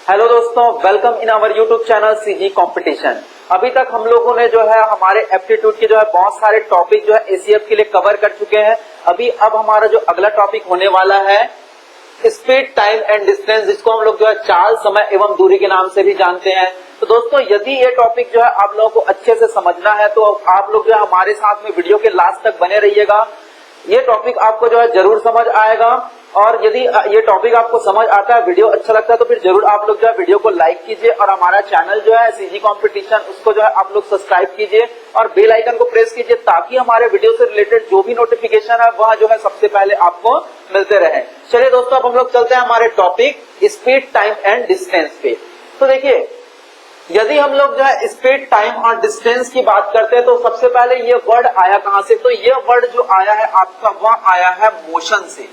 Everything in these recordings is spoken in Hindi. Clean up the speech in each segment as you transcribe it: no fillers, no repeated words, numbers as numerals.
हेलो दोस्तों, welcome in our YouTube channel CG competition. अभी तक हम लोगों ने जो है हमारे एप्टीट्यूड के जो है बहुत सारे टॉपिक जो है एसीएफ के लिए कवर कर चुके हैं। अब हमारा जो अगला टॉपिक होने वाला है स्पीड, टाइम एंड डिस्टेंस, जिसको हम लोग जो है चाल, समय एवं दूरी के नाम से भी जानते हैं। तो दोस्तों, यदि ये टॉपिक जो है आप लोगों को अच्छे से समझना है तो आप लोग जो है हमारे साथ में वीडियो के लास्ट तक बने रहिएगा। ये टॉपिक आपको जो है जरूर समझ आएगा, और यदि ये टॉपिक आपको समझ आता है, वीडियो अच्छा लगता है, तो फिर जरूर आप लोग जो है वीडियो को लाइक कीजिए और हमारा चैनल जो है सीजी कंपटीशन, उसको जो है आप लोग सब्सक्राइब कीजिए और बेल आइकन को प्रेस कीजिए, ताकि हमारे वीडियो से रिलेटेड जो भी नोटिफिकेशन है वह जो है सबसे पहले आपको मिलते रहे। चलिए दोस्तों, अब हम लोग चलते हैं हमारे topic speed, time and distance पे। तो देखिए, यदि हम लोग जो है स्पीड, टाइम और डिस्टेंस की बात करते हैं तो सबसे पहले ये वर्ड आया कहां से? तो ये वर्ड जो आया है आपका, वह आया है मोशन से।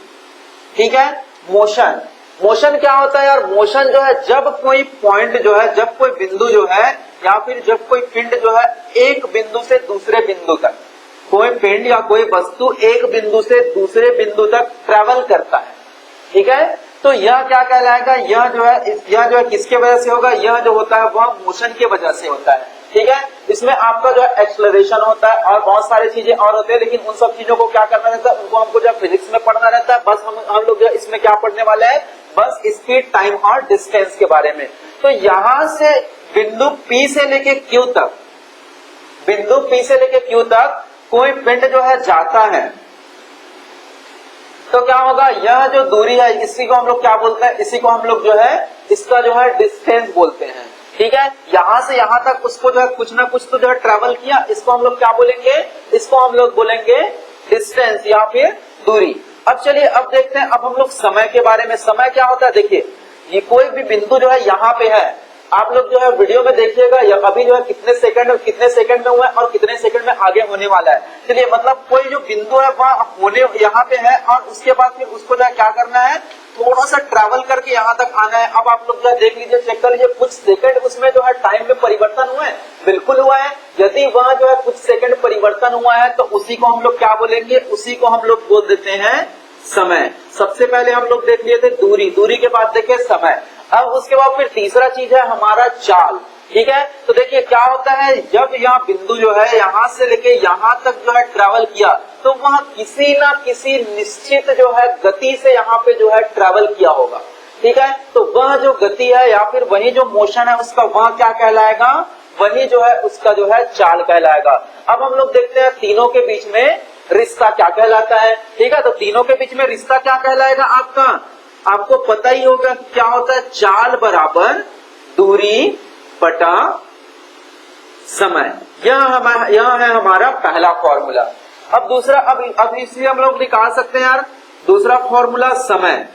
ठीक है, मोशन। मोशन क्या होता है यार? मोशन जो है जब कोई पॉइंट जो है, जब कोई बिंदु जो है, या फिर जब कोई पिंड जो है एक बिंदु से दूसरे बिंदु तक, कोई पिंड या कोई वस्तु एक बिंदु से दूसरे बिंदु तक ट्रेवल करता है। ठीक है, तो यह क्या कहलाएगा? यह जो है किसके वजह से होगा? यह जो होता है वह मोशन के वजह से होता है। ठीक है, इसमें आपका जो है एक्सेलरेशन होता है और बहुत सारी चीजें और होती है, लेकिन उन सब चीजों को क्या करना रहता है, उनको हमको जो फिजिक्स में पढ़ना रहता है। बस हम लोग जो है इसमें क्या पढ़ने वाले हैं? बस स्पीड, टाइम और डिस्टेंस के बारे में। तो यहां से बिंदु P से लेके Q तक, बिंदु P से लेके Q तक कोई पिंड जो है जाता है, तो क्या होगा? यह जो दूरी है, इसी को हम लोग क्या बोलते हैं? इसी को हम लोग जो है, इसका जो है डिस्टेंस बोलते हैं। ठीक है, यहां से यहां तक उसको जो है कुछ ना कुछ तो जो है ट्रेवल किया, इसको हम लोग क्या बोलेंगे? इसको हम लोग बोलेंगे डिस्टेंस या फिर दूरी। अब चलिए, अब देखते हैं अब हम लोग समय के बारे में। समय क्या होता है? देखिए, ये कोई भी बिंदु जो है यहाँ पे है, आप लोग जो है वीडियो में देखिएगा, अभी जो है कितने सेकंड में हुआ है और कितने सेकंड में आगे होने वाला है। चलिए, मतलब कोई जो बिंदु है वह होने यहाँ पे है, और उसके बाद फिर उसको जो है क्या करना है? थोड़ा सा ट्रैवल करके यहाँ तक आना है। अब आप लोग जो देख लीजिए, चेक कर लीजिए, कुछ सेकंड उसमें जो है टाइम में परिवर्तन हुआ है, बिल्कुल हुआ है। यदि वह जो है कुछ सेकंड परिवर्तन हुआ है तो उसी को हम लोग क्या बोलेंगे? उसी को हम लोग बोल देते हैं समय। सबसे पहले हम लोग देख लिए थे दूरी, दूरी के बाद देखे समय। अब उसके बाद फिर तीसरा चीज है हमारा चाल। ठीक है, तो देखिए क्या होता है, जब यहाँ बिंदु जो है यहाँ से लेके यहाँ तक जो है ट्रैवल किया, तो वह किसी ना किसी निश्चित जो है गति से यहाँ पे जो है ट्रैवल किया होगा। ठीक है, तो वह जो गति है या फिर वही जो मोशन है उसका, वह क्या कहलाएगा? वही जो है उसका जो है चाल कहलाएगा। अब हम लोग देखते हैं तीनों के बीच में रिश्ता क्या कहलाता है। ठीक है, तो तीनों के बीच में रिश्ता क्या कहलाएगा आपका? आपको पता ही होगा क्या होता है? चाल बराबर दूरी बटा समय। यह है हमारा पहला फॉर्मूला। अब दूसरा, अब इसलिए हम लोग निकाल सकते हैं यार, दूसरा फॉर्मूला समय।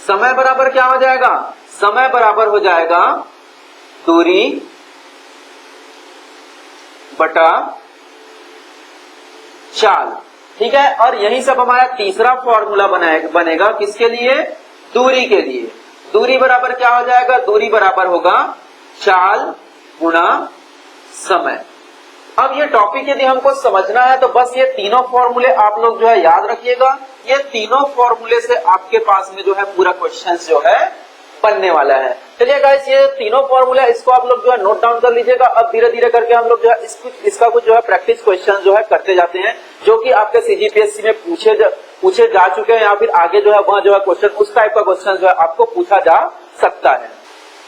समय बराबर क्या हो जाएगा? समय बराबर हो जाएगा दूरी बटा चाल। ठीक है, और यही सब हमारा तीसरा फॉर्मूला बनेगा किसके लिए? दूरी के लिए। दूरी बराबर क्या हो जाएगा? दूरी बराबर होगा चाल गुणा समय। अब ये टॉपिक यदि हमको समझना है तो बस ये तीनों फॉर्मूले आप लोग जो है याद रखिएगा। ये तीनों फॉर्मूले से आपके पास में जो है पूरा क्वेश्चन जो है बनने वाला है। चलिए गाइस, ये तीनों फॉर्मूला, इसको आप लोग जो है नोट डाउन कर लीजिएगा। अब धीरे धीरे करके हम लोग जो है इसका कुछ जो है प्रैक्टिस क्वेश्चन जो है करते जाते हैं, जो कि आपके सीजीपीएससी में पूछे जा चुके हैं, या फिर आगे जो है वह जो है क्वेश्चन, उस टाइप का क्वेश्चन जो है आपको पूछा जा सकता है।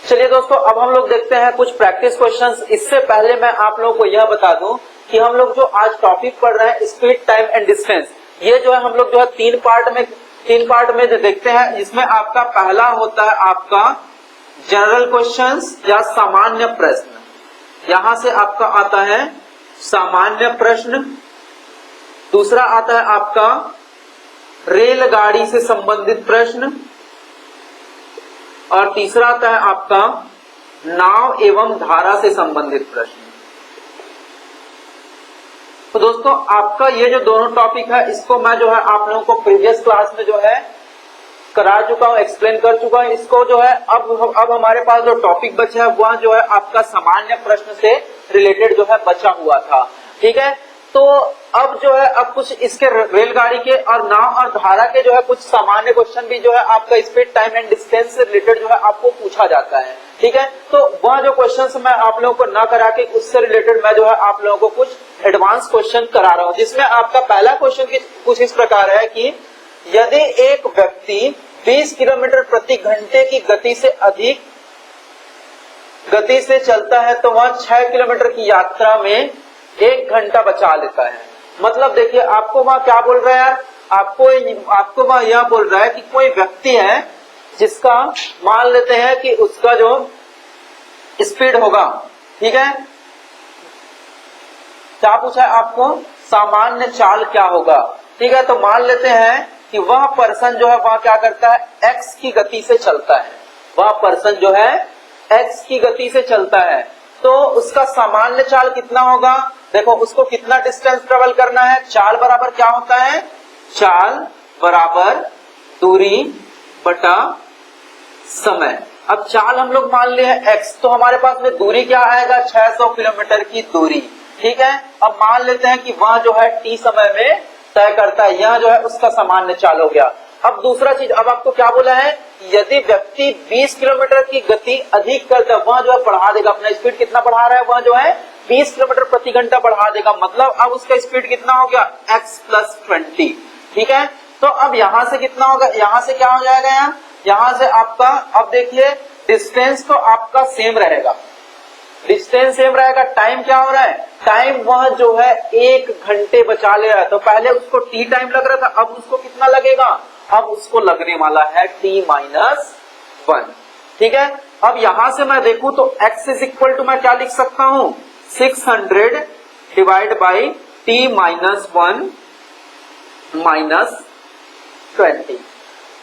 चलिए दोस्तों, अब हम लोग देखते हैं कुछ प्रैक्टिस क्वेश्चंस। इससे पहले मैं आप लोगों को यह बता दूं कि हम लोग जो आज टॉपिक पढ़ रहे हैं स्पीड, टाइम एंड डिस्टेंस, ये जो है हम लोग जो है तीन पार्ट में देखते हैं। इसमें आपका पहला होता है आपका जनरल क्वेश्चंस या सामान्य प्रश्न। यहां से आपका आता है सामान्य प्रश्न। दूसरा आता है आपका रेलगाड़ी से संबंधित प्रश्न, और तीसरा आता है आपका नाव एवं धारा से संबंधित प्रश्न। तो दोस्तों, आपका ये जो दोनों टॉपिक है, इसको मैं जो है आप लोगों को प्रीवियस क्लास में जो है करा चुका हूं, एक्सप्लेन कर चुका हूं। इसको जो है अब हमारे पास जो टॉपिक बचा है वह जो है आपका सामान्य प्रश्न से रिलेटेड जो है बचा हुआ था। ठीक है, तो अब जो है अब कुछ इसके रेलगाड़ी के और नाव और धारा के जो है कुछ सामान्य क्वेश्चन भी जो है आपका स्पीड टाइम एंड डिस्टेंस से रिलेटेड जो है आपको पूछा जाता है। ठीक है, तो वह जो क्वेश्चन मैं आप लोगों को ना करा के उससे रिलेटेड मैं जो है आप लोगों को कुछ एडवांस क्वेश्चन करा रहा हूं, जिसमें आपका पहला क्वेश्चन कुछ इस प्रकार है कि यदि एक व्यक्ति 20 किलोमीटर प्रति घंटे की गति से अधिक गति से चलता है तो वह 6 किलोमीटर की यात्रा में 1 घंटा बचा लेता है। मतलब देखिए आपको वहां क्या बोल रहा है यार, आपको वहां यह बोल रहा है कि कोई व्यक्ति है जिसका मान लेते हैं कि उसका जो स्पीड होगा, ठीक है, क्या पूछा है आपको, सामान्य चाल क्या होगा। ठीक है, तो मान लेते हैं कि वह पर्सन जो है वह क्या करता है, x की गति से चलता है। वह पर्सन जो है x की गति से चलता है, तो उसका सामान्य चाल कितना होगा। देखो उसको कितना डिस्टेंस ट्रेवल करना है, चाल बराबर क्या होता है, चाल बराबर दूरी बटा समय। अब चाल हम लोग मान लिए है x, तो हमारे पास में दूरी क्या आएगा, 600 किलोमीटर की दूरी। ठीक है, अब मान लेते हैं कि वह जो है t समय में तय करता है, यह जो है उसका सामान्य चाल हो गया। अब दूसरा चीज, अब आपको क्या बोला है, यदि व्यक्ति 20 किलोमीटर की गति अधिक करता है, वह जो है बढ़ा देगा, अपना स्पीड कितना बढ़ा रहा है, वह जो है 20 किलोमीटर प्रति घंटा बढ़ा देगा। मतलब अब उसका स्पीड कितना हो गया, x + 20। ठीक है, तो अब यहां से कितना होगा, यहां से क्या हो जाएगा, यहां से आपका, अब देखिए डिस्टेंस तो आपका सेम रहेगा, डिस्टेंस सेम रहेगा, टाइम क्या हो रहा है, टाइम वह जो है 1 घंटे बचा ले रहा है। तो पहले उसको t टाइम लग रहा था, अब उसको कितना लगेगा, अब उसको लगने वाला है t - 1। ठीक है, अब यहां से मैं देखूं तो x = मैं क्या लिख सकता हूं, 600 डिवाइड बाई t - 1 - 20।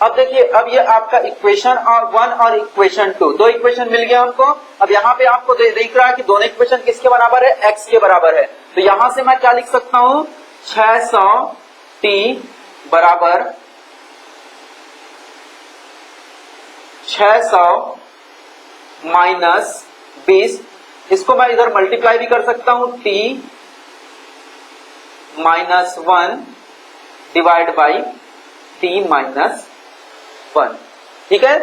अब देखिए, अब ये आपका इक्वेशन और 1 और इक्वेशन 2, दो इक्वेशन मिल गया हमको। अब यहाँ पे आपको दिख रहा है कि दोनों इक्वेशन किसके बराबर है, x के बराबर है। तो यहां से मैं क्या लिख सकता हूं, 600t बराबर 600 माइनस 20, इसको मैं इधर मल्टीप्लाई भी कर सकता हूं, t - 1 डिवाइड बाई t - 1। ठीक है,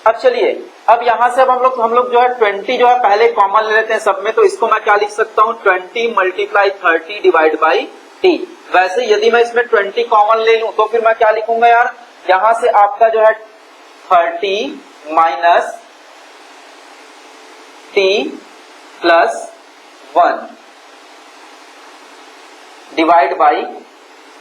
अब चलिए, अब यहां से अब हम लोग जो है 20 जो है पहले कॉमन ले लेते हैं सब में, तो इसको मैं क्या लिख सकता हूं, 20 × 30 डिवाइड बाई t। वैसे यदि मैं इसमें 20 कॉमन ले लूं तो फिर मैं क्या लिखूंगा यार, यहां से आपका जो है 30 minus t + 1 divide by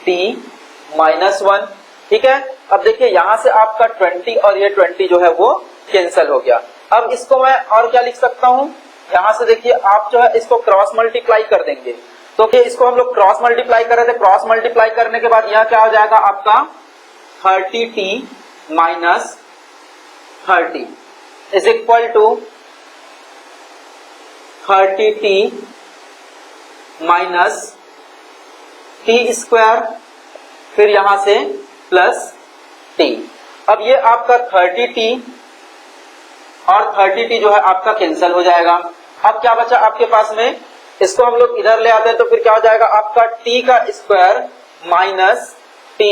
t - 1। ठीक है, अब देखिए यहां से आपका 20 और ये 20 जो है वो कैंसिल हो गया। अब इसको मैं और क्या लिख सकता हूं, यहां से देखिए आप जो है इसको क्रॉस मल्टीप्लाई कर देंगे, तो कि इसको हम लोग क्रॉस मल्टीप्लाई कर रहे थे, क्रॉस मल्टीप्लाई करने के बाद यहां क्या हो जाएगा आपका 30t - 30 is equal to 30t minus t², फिर यहां से प्लस t। अब ये आपका 30t और 30t जो है आपका कैंसिल हो जाएगा। अब क्या बचा आपके पास में, इसको हम लोग इधर ले आते हैं तो फिर क्या हो जाएगा आपका t² minus t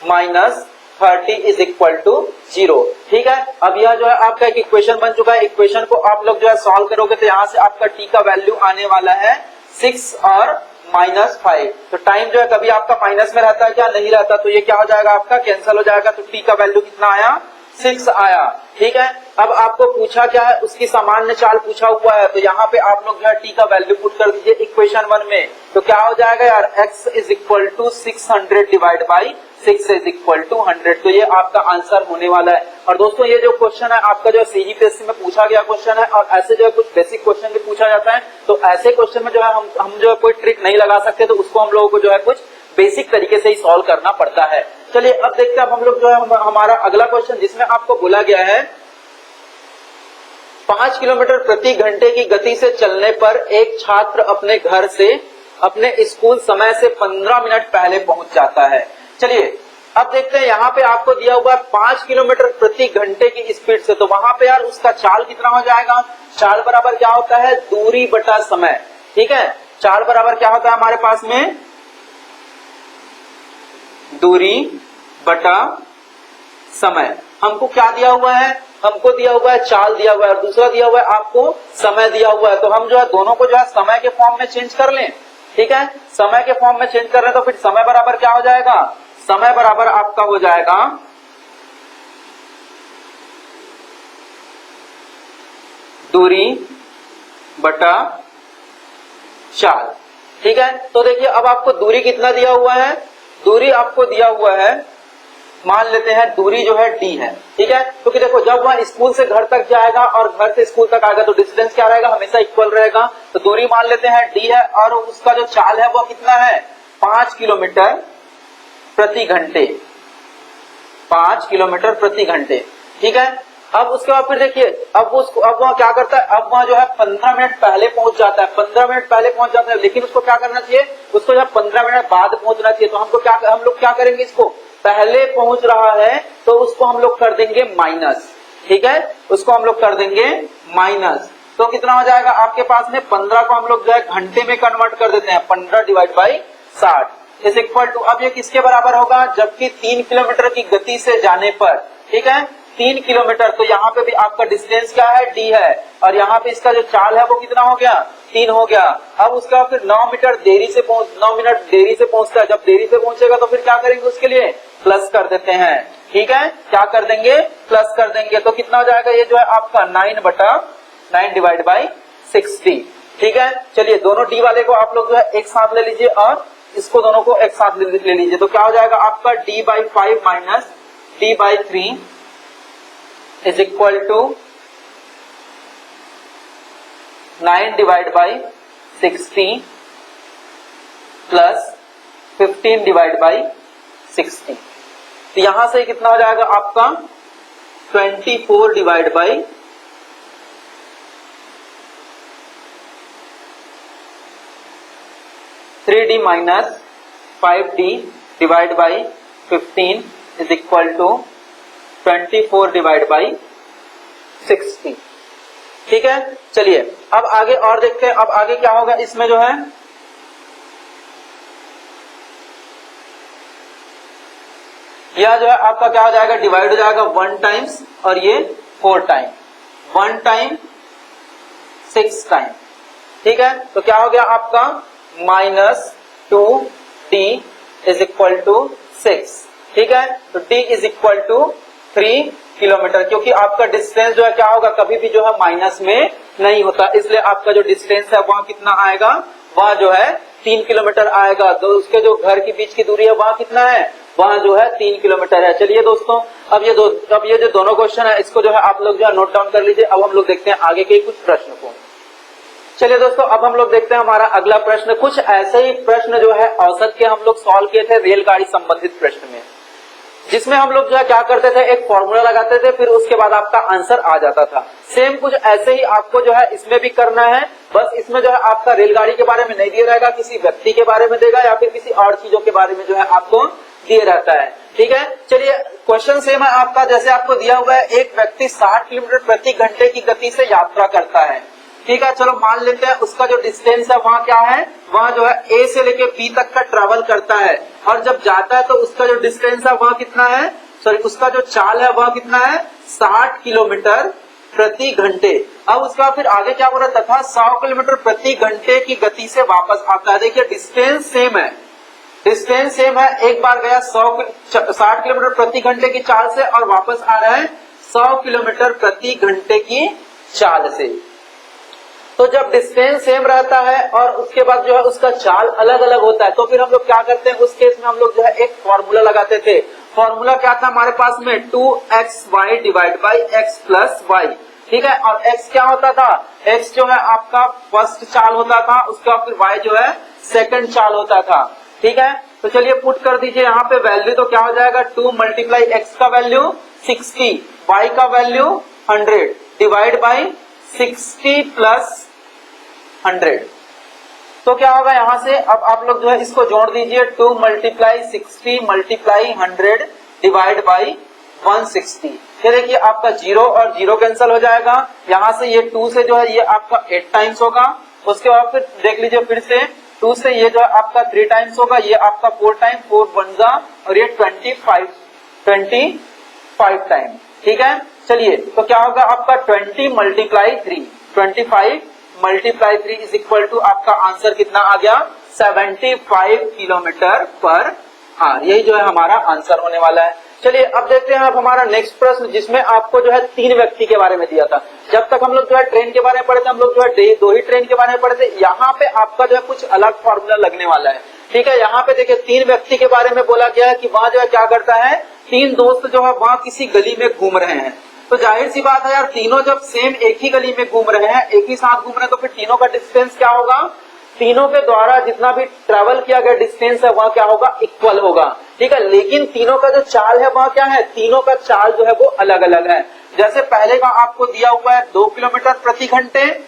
minus 30 is equal to 0। ठीक है, अब यह जो है आपका एक इक्वेशन बन चुका है। इक्वेशन को आप लोग जो है सॉल्व करोगे तो यहाँ से आपका t का वैल्यू आने वाला है 6 और -5। तो टाइम जो है कभी आपका माइनस में रहता है क्या, नहीं रहता, तो ये क्या हो जाएगा आपका कैंसिल हो जाएगा। तो t का वैल्यू कितना आया, 6 आया। ठीक है, अब आपको पूछा क्या है, उसकी सामान्य चाल पूछा हुआ है, तो यहाँ पे आप लोग जो है t का वैल्यू पुट कर दीजिए इक्वेशन 1 में, तो क्या हो जाएगा यार, x = 600 divide by 6 is equal to 100। तो ये आपका आंसर होने वाला है। और दोस्तों ये जो क्वेश्चन है आपका जो CGPSC में पूछा गया क्वेश्चन है, और ऐसे जो है कुछ बेसिक क्वेश्चन भी पूछा जाता है, तो ऐसे क्वेश्चन में जो है हम जो है कोई ट्रिक नहीं लगा सकते, तो उसको हम लोगों को जो है कुछ बेसिक तरीके से ही सॉल्व करना पड़ता है। चलिए अब देखते हैं, अब हम लोग जो है हमारा अगला क्वेश्चन, जिसमें आपको बोला गया है 5 किलोमीटर प्रति घंटे की गति से चलने पर एक छात्र अपने घर से अपने स्कूल समय से 15 मिनट पहले पहुंच जाता है। चलिए अब देखते हैं, यहाँ पे आपको दिया हुआ है 5 किलोमीटर प्रति घंटे की स्पीड से, तो वहां पे यार उसका चाल कितना हो जाएगा, चाल बराबर क्या होता है, दूरी बटा समय। ठीक है, चाल बराबर क्या होता है हमारे पास में, दूरी बटा समय। हमको क्या दिया हुआ है, हमको दिया हुआ है चाल दिया हुआ है और दूसरा दिया हुआ है आपको समय दिया हुआ है। तो हम जो है दोनों को जो है समय के फॉर्म में चेंज कर लें, ठीक है। समय के फॉर्म में चेंज कर रहे तो फिर समय बराबर क्या हो जाएगा, समय बराबर आपका हो जाएगा दूरी बटा चाल, ठीक है। तो देखिए अब आपको दूरी कितना दिया हुआ है, दूरी आपको दिया हुआ है, मान लेते हैं दूरी जो है d है, ठीक है। क्योंकि देखो जब वह स्कूल से घर तक जाएगा और घर से स्कूल तक आएगा तो डिस्टेंस क्या रहेगा, हमेशा इक्वल रहेगा। तो दूरी मान लेते हैं d है और उसका जो चाल है वो कितना है, 5 किलोमीटर प्रति घंटे, 5 किलोमीटर प्रति घंटे, ठीक है। अब उसके बाद फिर देखिए अब वह क्या करता है, अब वह जो है 15 मिनट पहले पहुंच जाता है, 15 मिनट पहले पहुंच जाता है, लेकिन उसको क्या करना चाहिए, उसको जो 15 मिनट बाद पहुंचना चाहिए। तो हम लोग क्या करेंगे, इसको पहले पहुंच रहा है तो उसको हम लोग कर देंगे माइनस, ठीक है, उसको हम लोग कर देंगे माइनस। तो कितना हो जाएगा आपके पास में, 15 को हम लोग जो है घंटे में कन्वर्ट कर देते हैं, 15 divide by 60 is equal to, अब ये किसके बराबर होगा, जबकि 3 किलोमीटर की गति से जाने पर, ठीक है, 3 किलोमीटर। तो यहाँ पे भी आपका डिस्टेंस क्या है, d है, और यहाँ पे इसका जो चाल है वो कितना हो गया, 3 हो गया। अब उसका फिर 9 मिनट देरी से पहुंचता है, जब देरी से पहुंचेगा तो फिर क्या करेंगे, उसके लिए प्लस कर देते हैं, ठीक है, क्या कर देंगे, प्लस कर देंगे। तो कितना हो जाएगा, ये जो है आपका 9 डिवाइड बाई 60, ठीक है। चलिए दोनों d वाले को आप लोग जो है एक साथ ले लीजिए और इसको दोनों को एक साथ ले लीजिए। तो क्या हो जाएगा आपका d/5 minus d/3 is equal to 9 divide by 60 plus 15 divide by 60। तो यहां से कितना हो जाएगा आपका 24 divide by 3d minus 5d divide by 15 is equal to 24 divide by 60, ठीक है। चलिए अब आगे और देखते हैं, अब आगे क्या होगा इसमें जो है, यह जो है आपका क्या हो जाएगा, डिवाइड हो जाएगा 1 टाइम्स और ये 4 टाइम, 1 टाइम 6 टाइम, ठीक है। तो क्या हो गया आपका minus 2d is equal to 6, ठीक है। तो d is equal to 3 kilometre, क्योंकि आपका डिस्टेंस जो है क्या होगा, कभी भी जो है माइनस में नहीं होता, इसलिए आपका जो डिस्टेंस है वहां कितना आएगा, वहां जो है 3 किलोमीटर आएगा। तो उसके जो घर के बीच की दूरी है वहां कितना है, वहां जो है 3 किलोमीटर है। चलिए दोस्तों अब ये जो दोनों क्वेश्चन है इसको जो है आप लोग जो है नोट डाउन कर लीजिए। अब हम लोग देखते हैं आगे के कुछ प्रश्न को। चलिए दोस्तों अब हम लोग देखते हैं हमारा अगला प्रश्न। कुछ ऐसे ही प्रश्न जो है औसत के हम लोग सॉल्व किए थे रेलगाड़ी संबंधित प्रश्न में, जिसमें हम लोग जो है क्या करते थे, एक फॉर्मूला लगाते थे, फिर उसके बाद आपका आंसर आ जाता था। सेम कुछ ऐसे ही आपको जो है इसमें भी करना है, बस इसमें जो है आपका रेलगाड़ी के बारे में नहीं दिया जाएगा, किसी व्यक्ति के बारे में देगा या फिर किसी और चीजों के बारे में जो है आपको दिया रहता है, ठीक है। चलिए क्वेश्चन सेम है आपका, जैसे आपको दिया हुआ है एक व्यक्ति 60 किलोमीटर प्रति घंटे की गति से यात्रा करता है, ठीक है। चलो मान लेते हैं उसका जो डिस्टेंस है वहां क्या है, वहां जो है ए से लेके बी तक का ट्रेवल करता है, और जब जाता है तो उसका जो डिस्टेंस है वहां कितना है, उसका जो चाल है वह कितना है, 60 किलोमीटर प्रति घंटे। अब उसका फिर आगे क्या बोला, तथा 100 किलोमीटर प्रति घंटे की गति से वापस आता है। देखिए डिस्टेंस सेम है, डिस्टेंस सेम है, एक बार गया 60 किलोमीटर प्रति घंटे की चाल से और वापस आ रहा है 100 किलोमीटर प्रति घंटे की चाल से। तो जब डिस्टेंस सेम रहता है और उसके बाद जो है उसका चाल अलग अलग होता है, तो फिर हम लोग क्या करते हैं, उस केस में हम लोग जो है एक फॉर्मूला लगाते थे। फॉर्मूला क्या था हमारे पास में, 2xy divide by x plus y, ठीक है। और x क्या होता था, x जो है आपका फर्स्ट चाल होता था, उसका फिर y जो है सेकंड चाल होता था, ठीक है। तो चलिए पुट कर दीजिए यहाँ पे वैल्यू, तो क्या हो जाएगा 2 मल्टीप्लाई x का वैल्यू 60, y का वैल्यू 100 डिवाइड बाई 60 प्लस 100। तो क्या होगा यहाँ से, अब आप लोग जो है इसको जोड़ दीजिए, 2 मल्टीप्लाई 60 मल्टीप्लाई 100 डिवाइड बाई 160। ये देखिए आपका 0 और 0 कैंसिल हो जाएगा, यहाँ से ये 2 से जो है ये आपका 8 टाइम्स होगा उसके बाद फिर देख लीजिए फिर से 2 से ये जो है आपका 3 टाइम्स होगा, ये आपका 4 टाइम, 4 1 जा और ये 25 टाइम। ठीक है, चलिए तो क्या होगा आपका 20 multiply 3, 25 multiply 3 is equal to आपका आंसर कितना आ गया 75 किलोमीटर पर आवर। यही जो है हमारा आंसर होने वाला है। चलिए अब देखते हैं आप हमारा नेक्स्ट प्रश्न, जिसमें आपको जो है 3 व्यक्ति के बारे में दिया था। जब तक हम लोग जो है ट्रेन के बारे में पढ़े थे, हम लोग जो है 2 ही ट्रेन के बारे में पढ़े थे। यहाँ पे आपका जो है कुछ अलग फॉर्मूला लगने वाला है। ठीक है, यहाँ पे देखिए 3 व्यक्ति के बारे में बोला गया है कि वहां जो है क्या करता है, 3 दोस्त जो है वहां किसी गली में घूम रहे हैं। तो जाहिर सी बात है यार, तीनों जब सेम एक ही गली में घूम रहे हैं, एक ही साथ घूम रहे हैं, तो फिर तीनों का डिस्टेंस क्या होगा, तीनों के द्वारा जितना भी ट्रेवल किया गया डिस्टेंस है वह क्या होगा, इक्वल होगा। ठीक है, लेकिन तीनों का जो चाल है वह क्या है, तीनों का चाल जो है वो अलग अलग है। जैसे पहले का आपको दिया हुआ है 2 किलोमीटर प्रति घंटे,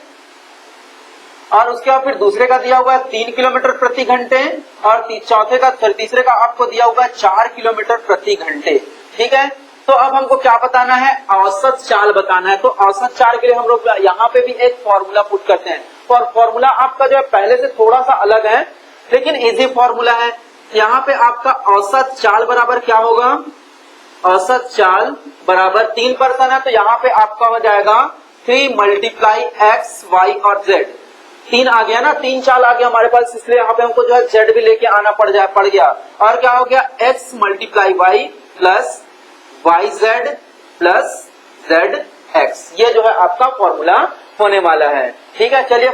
और उसके बाद फिर दूसरे का दिया हुआ है 3 किलोमीटर प्रति घंटे, और चौथे का तीसरे का आपको दिया हुआ है 4 किलोमीटर प्रति घंटे। ठीक है, तो अब हमको क्या बताना है, औसत चाल बताना है। तो औसत चाल के लिए हम लोग यहाँ पे भी एक फॉर्मूला पुट करते हैं, और फॉर्मूला आपका जो है पहले से थोड़ा सा अलग है लेकिन इजी फॉर्मूला है। यहाँ पे आपका औसत चाल बराबर क्या होगा, औसत चाल बराबर 3 पर्सन है, तो यहाँ पे आपका हो जाएगा 3 मल्टीप्लाई एक्स वाई और जेड। 3 आ गया ना, 3 चाल आ गया हमारे पास, इसलिए यहाँ पे हमको जो है जेड भी लेके आना पड़ गया। और क्या हो गया, x multiply y plus y z plus z x. ये जो है आपका फॉर्मूला होने वाला है। ठीक है, चलिए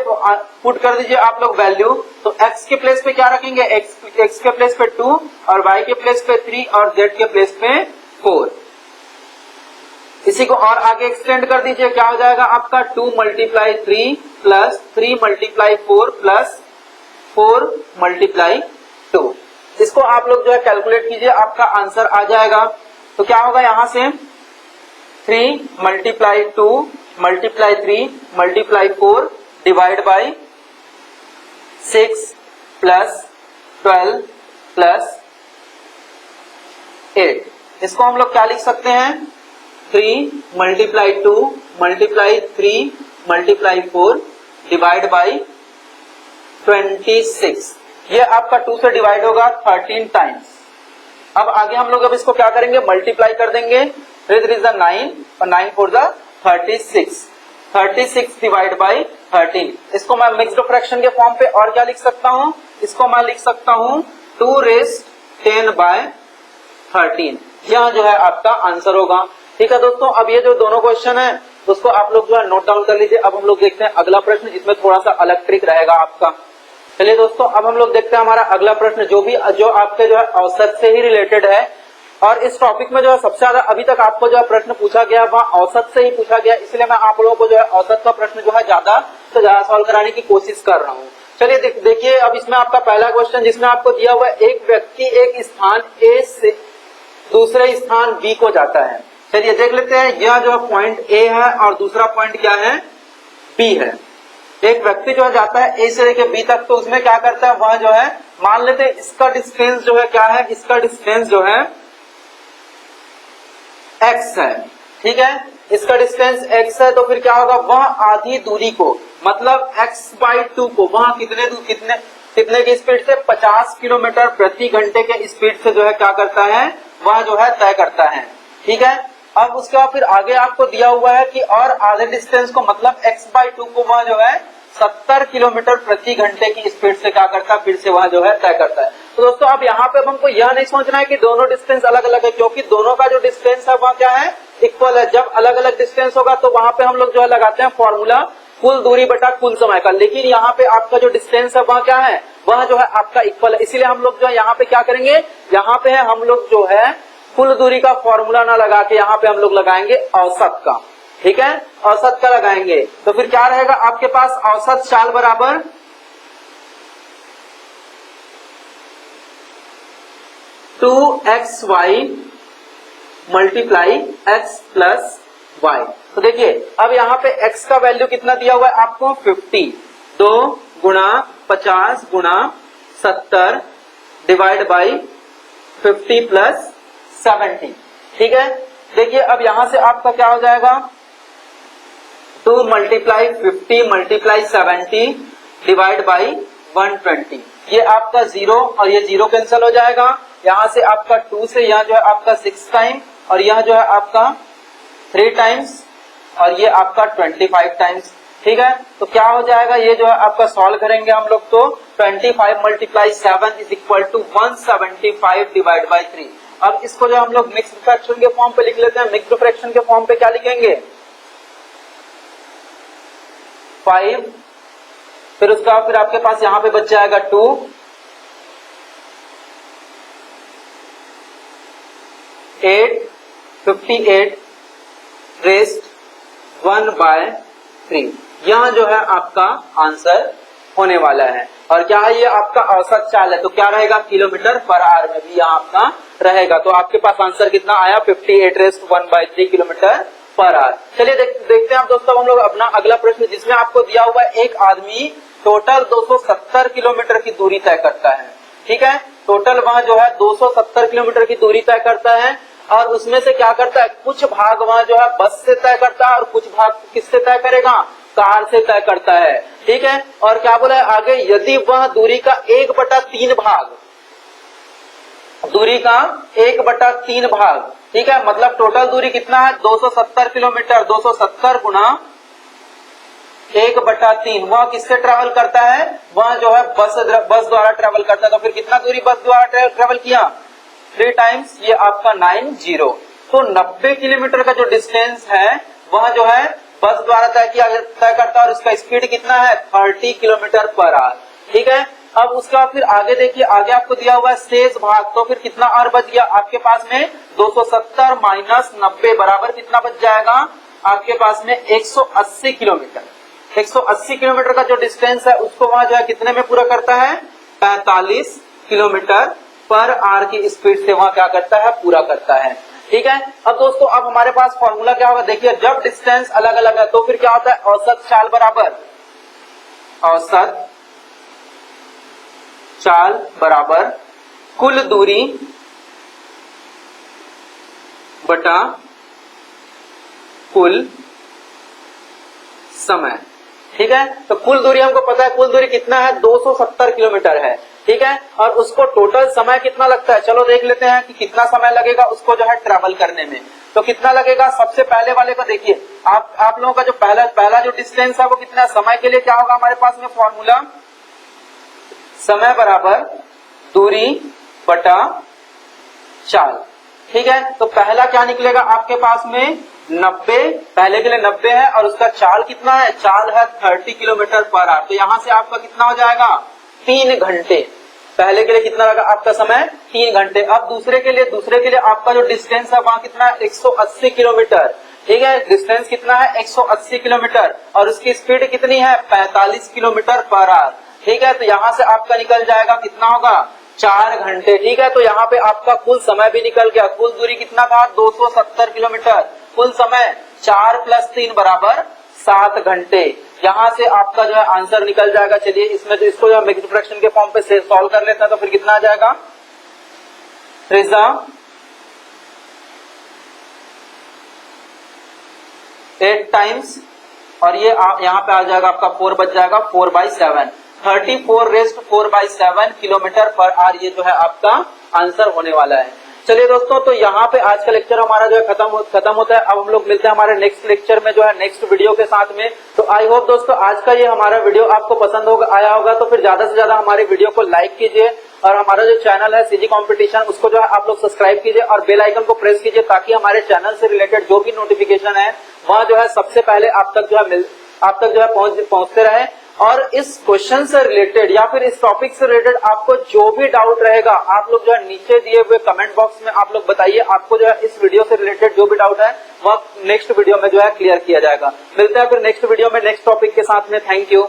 पुट कर दीजिए आप लोग वैल्यू। तो x के प्लेस पे क्या रखेंगे, x के प्लेस पे 2 और y के प्लेस पे 3 और z के प्लेस पे 4। इसी को और आगे एक्सटेंड कर दीजिए, क्या हो जाएगा आपका 2 multiply 3 plus 3 multiply 4 plus 4 multiply 2। इसको आप लोग जो है कैलकुलेट कीजिए, आपका आंसर आ जाएगा। तो क्या होगा, यहां से 3 multiply 2 multiply 3 multiply 4 divide by 6 plus 12 plus 8। इसको हम लोग क्या लिख सकते हैं, 3 multiply 2 multiply 3 multiply 4 divide by 26। ये आपका 2 से डिवाइड होगा 13 टाइम्स। अब आगे हम लोग अब इसको क्या करेंगे, मल्टीप्लाई कर देंगे। 3 इज 9 और 9 4 जा 36। 36 डिवाइड बाई 13। इसको मैं मिक्स्ड फ्रैक्शन के फॉर्म पे और क्या लिख सकता हूं, इसको मैं लिख सकता हूं 2 रेज़ 10 बाय 13। यह जो है आपका आंसर होगा। ठीक है दोस्तों, अब ये जो दोनों क्वेश्चन है उसको आप लोग जो है नोट डाउन कर लीजिए। अब हम लोग देखते हैं अगला प्रश्न, जिसमें थोड़ा सा अलग ट्रिक रहेगा आपका। चलिए दोस्तों, अब हम लोग देखते हैं हमारा अगला प्रश्न, जो आपके जो है औसत से ही रिलेटेड है। और इस टॉपिक में जो है सबसे ज्यादा अभी तक आपको जो है प्रश्न पूछा गया वह औसत से ही पूछा गया, इसलिए मैं आप लोगों को जो है औसत का प्रश्न जो है ज्यादा से ज्यादा सॉल्व कराने की कोशिश कर रहा हूँ। चलिए देखिए, अब इसमें आपका पहला क्वेश्चन जिसमें आपको दिया हुआ है, एक व्यक्ति एक स्थान ए से दूसरे स्थान बी को जाता है। चलिए देख लेते हैं, यह जो पॉइंट ए है और दूसरा पॉइंट क्या है, बी है। एक व्यक्ति जो है जाता है ए से लेके बी तक, तो उसमें क्या करता है, वह जो है मान लेते हैं इसका डिस्टेंस जो है क्या है, इसका डिस्टेंस जो है x है। ठीक है, इसका डिस्टेंस x है, तो फिर क्या होगा, वह आधी दूरी को मतलब x/2 को वह कितने की स्पीड से 50 किलोमीटर प्रति घंटे के स्पीड से जो है क्या करता है, वह जो है तय करता है। ठीक है, अब उसके बाद फिर आगे आपको दिया हुआ है कि और आधे डिस्टेंस को मतलब x/2 को वह जो है 70 किलोमीटर प्रति घंटे की स्पीड से क्या करता है, फिर से वह जो है तय करता है। तो दोस्तों अब यहाँ पे अब हमको यह नहीं सोचना है कि दोनों डिस्टेंस अलग अलग है, क्योंकि दोनों का जो डिस्टेंस है वह क्या है, इक्वल है। जब अलग अलग डिस्टेंस होगा तो वहां पे हम लोग जो है लगाते हैं फॉर्मूला कुल दूरी बटा कुल समय का, लेकिन यहाँ पे आपका जो डिस्टेंस है वह क्या है, वह जो है आपका इक्वल है। इसीलिए हम लोग जो है यहाँ पे क्या करेंगे, यहाँ पे है हम लोग जो है कुल दूरी का फॉर्मूला ना लगा के यहाँ पे हम लोग लगाएंगे औसत का। ठीक है, औसत का लगाएंगे, तो फिर क्या रहेगा आपके पास, औसत चाल बराबर 2xy multiply x plus y। तो देखिए अब यहाँ पे x का वैल्यू कितना दिया हुआ है आपको, 50। 2 गुणा 50 गुणा 70 डिवाइड बाई 50 प्लस 70। ठीक है, देखिए अब यहां से आपका क्या हो जाएगा, 2 मल्टीप्लाई 50 मल्टीप्लाई 70 डिवाइड बाई 120। ये आपका 0 और ये 0 कैंसिल हो जाएगा। यहाँ से आपका 2 से यहाँ जो है आपका 6 टाइम और यह जो है आपका 3 टाइम्स और ये आपका 25 टाइम्स। ठीक है, तो क्या हो जाएगा, ये जो है आपका सॉल्व करेंगे हम लोग तो 25 multiply 7 is equal to 175 divide by 3। अब इसको जो हम लोग मिक्स्ड फ्रैक्शन के फॉर्म पे लिख लेते हैं। मिक्स्ड फ्रैक्शन के फॉर्म पे क्या लिखेंगे, 5, फिर उसका फिर आपके पास यहां पे बच जाएगा 2, 8, 58 रेस्ट 1 बाय 3। यह जो है आपका आंसर होने वाला है। और क्या है, ये आपका औसत चाल है, तो क्या रहेगा, किलोमीटर पर आवर में भी यहाँ आपका रहेगा। तो आपके पास आंसर कितना आया, 58 rest 1 by 3 kilometre per hour. चलिए देखते हैं आप दोस्तों हम लोग अपना अगला प्रश्न, जिसमें आपको दिया हुआ है एक आदमी टोटल 270 किलोमीटर की दूरी तय करता है। ठीक है, टोटल वहां जो है 270 किलोमीटर की दूरी तय करता है और उसमें से क्या करता है, कुछ भाग वहां जो है बस से तय करता है और कुछ भाग किससे तय करेगा, कार से तय करता है। ठीक है, और क्या बोला है आगे, यदि वह दूरी का 1/3 भाग, दूरी का 1/3 भाग, ठीक है, मतलब टोटल दूरी कितना है 270 किलोमीटर, 270 गुना 1/3 वह किससे ट्रेवल करता है, वह जो है बस द्वारा ट्रेवल करता है। तो फिर कितना दूरी बस द्वारा ट्रेवल किया, 3 टाइम्स, ये आपका 90। तो 90 किलोमीटर का जो डिस्टेंस है वह जो है बस द्वारा तय करता है और उसका स्पीड कितना है 30 किलोमीटर पर आवर। ठीक है, अब उसका फिर आगे देखिए, आगे आपको दिया हुआ है शेष भाग, तो फिर कितना और बच गया आपके पास में, 270 माइनस 90 बराबर कितना बच जाएगा आपके पास में 180 किलोमीटर। 180 किलोमीटर का जो डिस्टेंस है उसको वहां जो है कितने में पूरा करता है, 45 किलोमीटर पर आवर की स्पीड से वहां क्या करता है, पूरा करता है। ठीक है, अब दोस्तों अब हमारे पास फॉर्मूला क्या होगा, देखिए जब डिस्टेंस अलग अलग है तो फिर क्या होता है, औसत चाल बराबर औसत चाल बराबर कुल दूरी बटा कुल समय। ठीक है, तो कुल दूरी हमको पता है, कुल दूरी कितना है 270 किलोमीटर है। ठीक है, और उसको टोटल समय कितना लगता है, चलो देख लेते हैं कि कितना समय लगेगा उसको जो है ट्रैवल करने में। तो कितना लगेगा, सबसे पहले वाले को देखिए, आप लोगों का जो पहला जो डिस्टेंस है वो कितना, समय के लिए क्या होगा हमारे पास में फॉर्मूला, समय बराबर दूरी बटा चाल। ठीक है, तो पहला क्या निकलेगा आपके पास में 90, पहले के लिए 90 है और उसका चाल कितना है, चाल है 30 किलोमीटर पर आवर। तो यहां से आपका कितना हो जाएगा 3 घंटे। पहले के लिए कितना लगा आपका समय 3 घंटे। अब दूसरे के लिए आपका जो डिस्टेंस है वहां कितना है 180 किलोमीटर। ठीक है, डिस्टेंस कितना है 180 किलोमीटर और उसकी स्पीड कितनी है 45 किलोमीटर पर आवर। ठीक है, तो यहाँ से आपका निकल जाएगा कितना होगा 4 घंटे। ठीक है, तो यहाँ पे आपका कुल समय भी निकल गया। कुल दूरी कितना था 270 किलोमीटर, कुल समय 4 + 3 बराबर 7 घंटे। यहाँ से आपका जो है आंसर निकल जाएगा। चलिए इसमें जो इसको जो मिक्स्ड फ्रैक्शन के फॉर्म पे से सॉल्व कर लेते हैं तो फिर कितना आ जाएगा, 8 टाइम्स और ये यहाँ पे आ जाएगा आपका 4 बच जाएगा 4/7, 34 रेस्ट 4/7 किलोमीटर पर आवर। ये जो है आपका आंसर होने वाला है। चलिए दोस्तों, तो यहाँ पे आज का लेक्चर हमारा जो है खत्म होता है। अब हम लोग मिलते हैं हमारे नेक्स्ट लेक्चर में जो है नेक्स्ट वीडियो के साथ में। तो आई होप दोस्तों आज का ये हमारा वीडियो आपको पसंद आया होगा। तो फिर ज्यादा से ज्यादा हमारे वीडियो को लाइक कीजिए और हमारा जो चैनल है सीजी कंपटीशन उसको जो है आप लोग सब्सक्राइब कीजिए और बेल आइकन को प्रेस कीजिए ताकि हमारे चैनल से रिलेटेड जो भी नोटिफिकेशन है वहाँ जो है सबसे पहले आप तक जो है पहुंचते रहे। और इस क्वेश्चन से रिलेटेड या फिर इस टॉपिक से रिलेटेड आपको जो भी डाउट रहेगा आप लोग जो है नीचे दिए हुए कमेंट बॉक्स में आप लोग बताइए। आपको जो है इस वीडियो से रिलेटेड जो भी डाउट है वह नेक्स्ट वीडियो में जो है क्लियर किया जाएगा। मिलते हैं फिर नेक्स्ट वीडियो में नेक्स्ट टॉपिक के साथ में। Thank you.